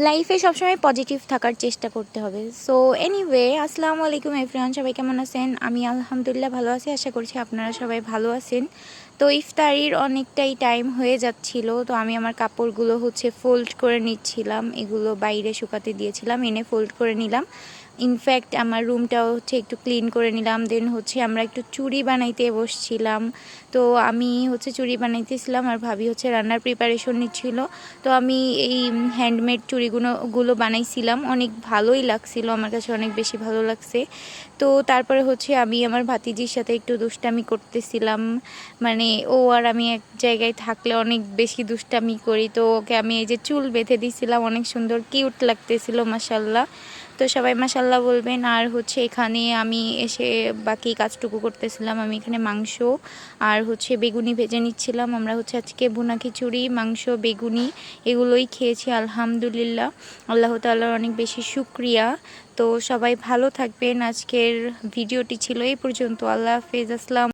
লাইফে সবসময় পজিটিভ থাকার চেষ্টা করতে হবে। সো এনিওয়ে, আসসালামু আলাইকুম এভরিওয়ান, সবাই কেমন আছেন? আমি আলহামদুলিল্লাহ ভালো আছি, আশা করছি আপনারা সবাই ভালো আছেন। তো ইফতারির অনেকটাই টাইম হয়ে যাচ্ছিল, তো আমি আমার কাপড়গুলো ফোল্ড করে নিচ্ছিলাম। এগুলো বাইরে শুকাতে দিয়েছিলাম, এনে ফোল্ড করে নিলাম। ইনফ্যাক্ট আমার রুমটাও একটু ক্লিন করে নিলাম। দেন আমরা একটু চুড়ি বানাইতে বসছিলাম। তো আমি চুড়ি বানাইতেছিলাম আর ভাবি রান্নার প্রিপারেশন নিচ্ছিল। তো আমি এই হ্যান্ডমেড চুড়িগুলো বানাইছিলাম, অনেক ভালোই লাগছিল, আমার কাছে অনেক বেশি ভালো লাগছে। তো তারপরে আমি আমার ভাতিজির সাথে একটু দুষ্টামি করতেছিলাম। মানে ও আর আমি এক জায়গায় থাকলে অনেক বেশি দুষ্টামি করি। তো ওকে আমি এই যে চুল বেঁধে দিয়েছিলাম, অনেক সুন্দর কিউট লাগতেছিল, মাশাল্লাহ। তো সবাই মাশাল্লাহ বলবেন। আর এখানে আমি এসে বাকি কাজটুকু করতেছিলাম। আমি এখানে মাংস আর বেগুনি ভেজে নিচ্ছিলাম। আমরা আজকে ভুনা খিচুড়ি, মাংস, বেগুনি এগুলোই খেয়েছি আলহামদুলিল্লাহ। আল্লাহ তাআলার অনেক বেশি শুকরিয়া। তো সবাই ভালো থাকবেন। আজকের ভিডিওটি ছিল এই পর্যন্ত। আল্লাহ হাফেজ, আসসালাম।